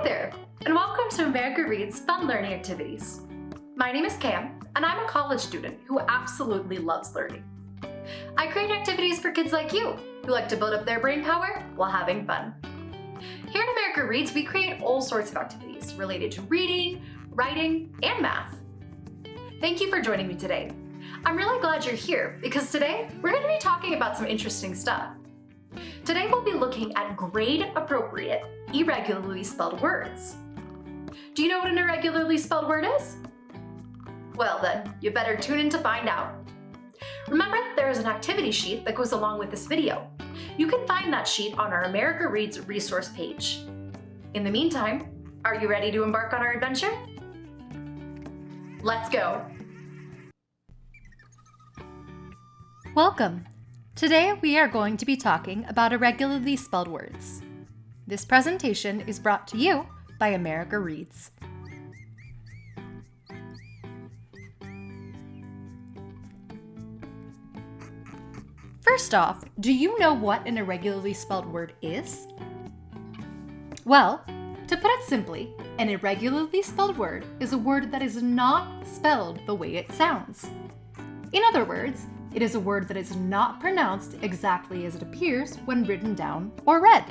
there, and welcome to America Reads Fun Learning Activities. My name is Cam, and I'm a college student who absolutely loves learning. I create activities for kids like you who like to build up their brain power while having fun. Here at America Reads, we create all sorts of activities related to reading, writing, and math. Thank you for joining me today. I'm really glad you're here because today we're going to be talking about some interesting stuff. Today we'll be looking at grade-appropriate, irregularly spelled words. Do you know what an irregularly spelled word is? Well then, you better tune in to find out. Remember, there is an activity sheet that goes along with this video. You can find that sheet on our America Reads resource page. In the meantime, are you ready to embark on our adventure? Let's go! Welcome! Today we are going to be talking about irregularly spelled words. This presentation is brought to you by America Reads. First off, do you know what an irregularly spelled word is? Well, to put it simply, an irregularly spelled word is a word that is not spelled the way it sounds. In other words, it is a word that is not pronounced exactly as it appears when written down or read.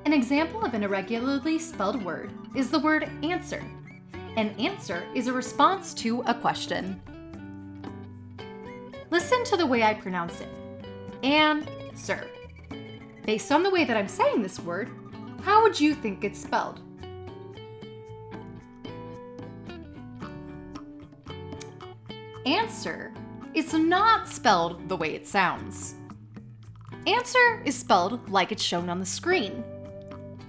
An example of an irregularly spelled word is the word answer. An answer is a response to a question. Listen to the way I pronounce it. Answer. Based on the way that I'm saying this word, how would you think it's spelled? Answer is not spelled the way it sounds. Answer is spelled like it's shown on the screen.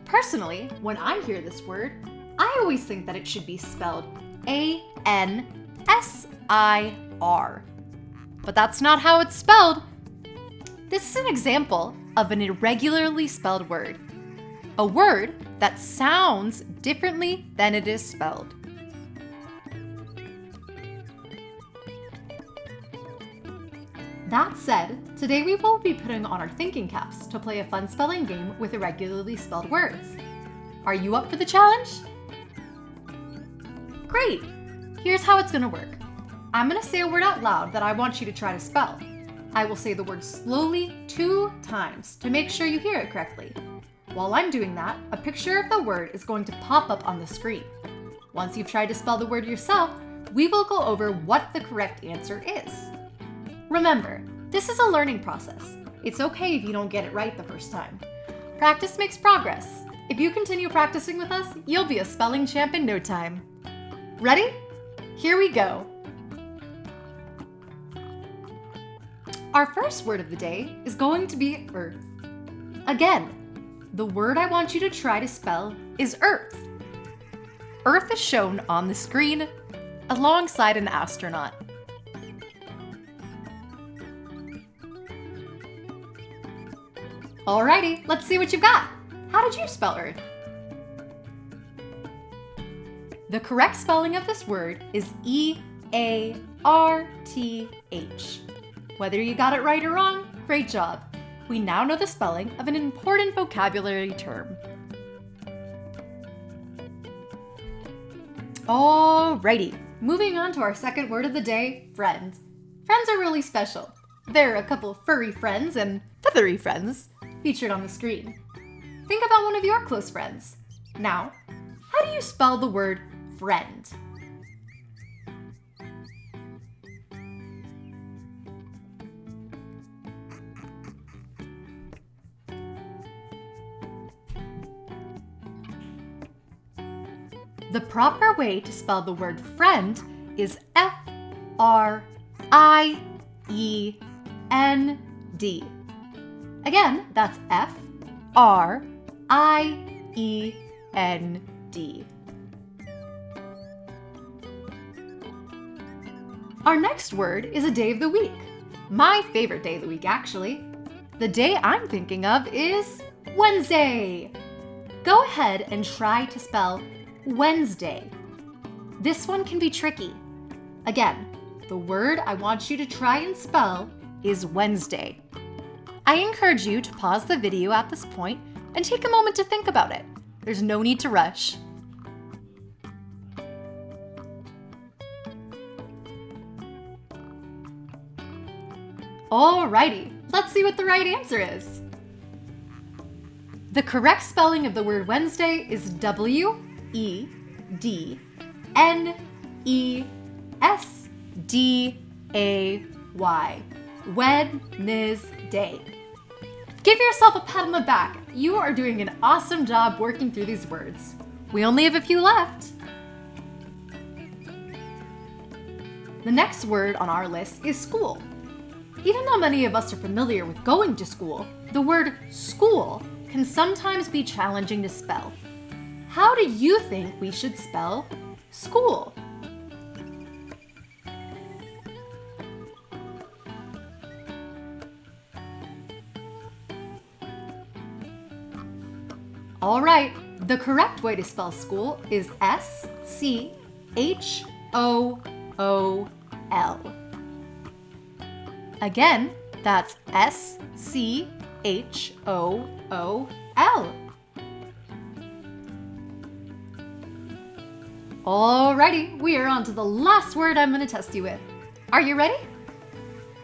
Personally, when I hear this word, I always think that it should be spelled A-N-S-I-R. But that's not how it's spelled. This is an example of an irregularly spelled word. A word that sounds differently than it is spelled. That said, today we will be putting on our thinking caps to play a fun spelling game with irregularly spelled words. Are you up for the challenge? Great! Here's how it's going to work. I'm going to say a word out loud that I want you to try to spell. I will say the word slowly 2 times to make sure you hear it correctly. While I'm doing that, a picture of the word is going to pop up on the screen. Once you've tried to spell the word yourself, we will go over what the correct answer is. Remember, this is a learning process. It's okay if you don't get it right the first time. Practice makes progress. If you continue practicing with us, you'll be a spelling champ in no time. Ready? Here we go. Our first word of the day is going to be earth. Again, the word I want you to try to spell is earth. Earth is shown on the screen alongside an astronaut. Alrighty, let's see what you've got. How did you spell earth? The correct spelling of this word is E-A-R-T-H. Whether you got it right or wrong, great job. We now know the spelling of an important vocabulary term. Alrighty, moving on to our second word of the day, friend. Friends are really special. There are a couple furry friends and feathery friends featured on the screen. Think about one of your close friends. Now, how do you spell the word friend? The proper way to spell the word friend is F-R-I-E-N-D. Again, that's F-R-I-E-N-D. Our next word is a day of the week. My favorite day of the week, actually. The day I'm thinking of is Wednesday. Go ahead and try to spell Wednesday. This one can be tricky. Again, the word I want you to try and spell is Wednesday. I encourage you to pause the video at this point and take a moment to think about it. There's no need to rush. Alrighty, let's see what the right answer is. The correct spelling of the word Wednesday is W-E-D-N-E-S-D-A-Y. Wednesday. Give yourself a pat on the back. You are doing an awesome job working through these words. We only have a few left. The next word on our list is school. Even though many of us are familiar with going to school, the word school can sometimes be challenging to spell. How do you think we should spell school? All right, the correct way to spell school is S-C-H-O-O-L. Again, that's S-C-H-O-O-L. Alrighty, we are on to the last word I'm going to test you with. Are you ready?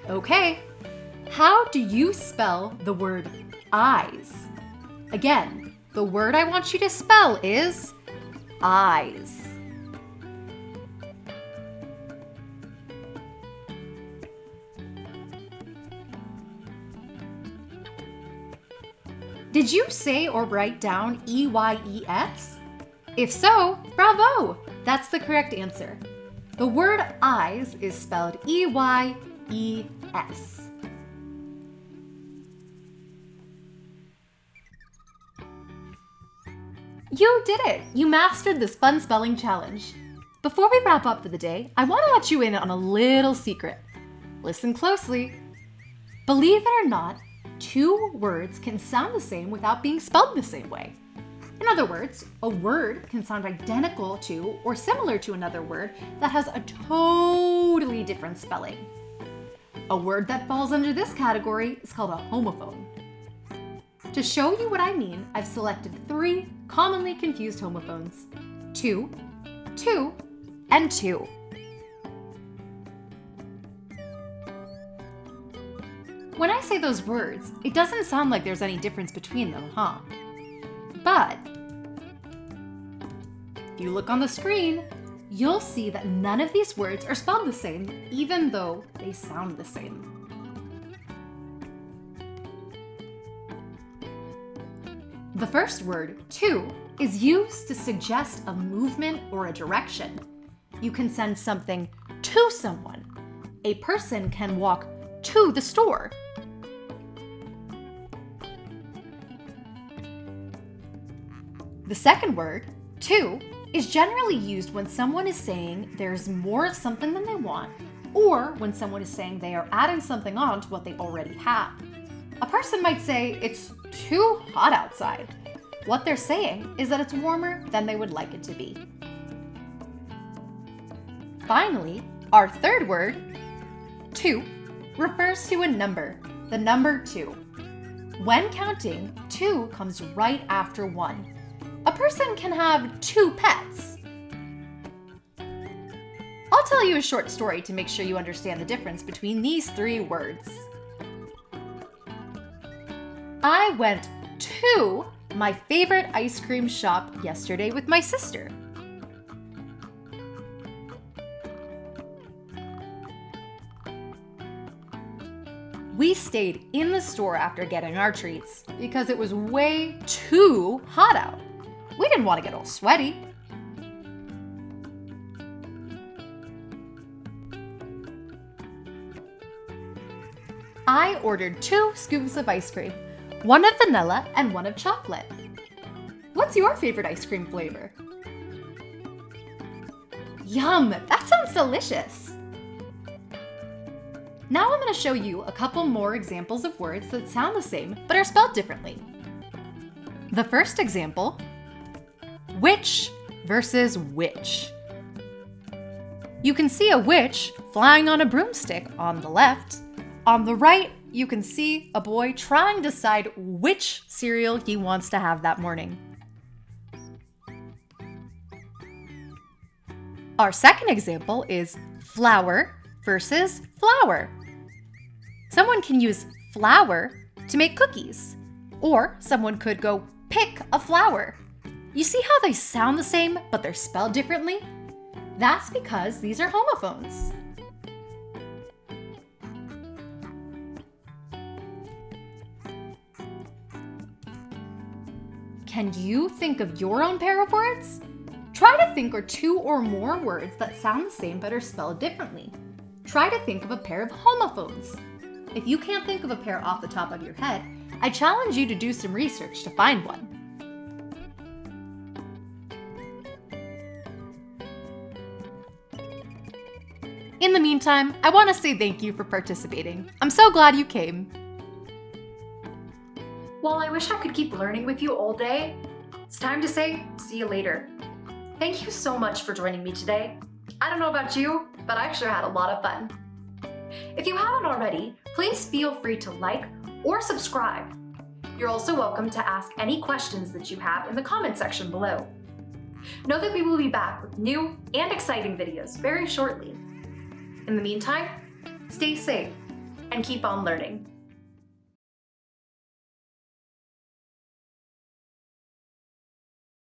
Okay. How do you spell the word eyes? Again, the word I want you to spell is eyes. Did you say or write down E-Y-E-S? If so, bravo! That's the correct answer. The word eyes is spelled E-Y-E-S. You did it! You mastered this fun spelling challenge. Before we wrap up for the day, I want to let you in on a little secret. Listen closely. Believe it or not, two words can sound the same without being spelled the same way. In other words, a word can sound identical to or similar to another word that has a totally different spelling. A word that falls under this category is called a homophone. To show you what I mean, I've selected 3 commonly confused homophones: two, and two. When I say those words, it doesn't sound like there's any difference between them, huh? But if you look on the screen, you'll see that none of these words are spelled the same, even though they sound the same. The first word, to, is used to suggest a movement or a direction. You can send something to someone. A person can walk to the store. The second word, to, is generally used when someone is saying there's more of something than they want, or when someone is saying they are adding something on to what they already have. A person might say it's too hot outside. What they're saying is that it's warmer than they would like it to be. Finally, our third word, to, refers to a number, the number 2. When counting, 2 comes right after 1. A person can have 2 pets. I'll tell you a short story to make sure you understand the difference between these 3 words. I went to my favorite ice cream shop yesterday with my sister. We stayed in the store after getting our treats because it was way too hot out. We didn't want to get all sweaty. I ordered 2 scoops of ice cream, one of vanilla and one of chocolate. What's your favorite ice cream flavor? Yum, that sounds delicious. Now I'm going to show you a couple more examples of words that sound the same but are spelled differently. The first example, which versus which. You can see a witch flying on a broomstick on the left. On the right, you can see a boy trying to decide which cereal he wants to have that morning. Our second example is flour versus flour. Someone can use flour to make cookies, or someone could go pick a flower. You see how they sound the same, but they're spelled differently? That's because these are homophones. Can you think of your own pair of words? Try to think of 2 or more words that sound the same but are spelled differently. Try to think of a pair of homophones. If you can't think of a pair off the top of your head, I challenge you to do some research to find one. In the meantime, I want to say thank you for participating. I'm so glad you came. While I wish I could keep learning with you all day, it's time to say see you later. Thank you so much for joining me today. I don't know about you, but I sure had a lot of fun. If you haven't already, please feel free to like or subscribe. You're also welcome to ask any questions that you have in the comment section below. Know that we will be back with new and exciting videos very shortly. In the meantime, stay safe and keep on learning.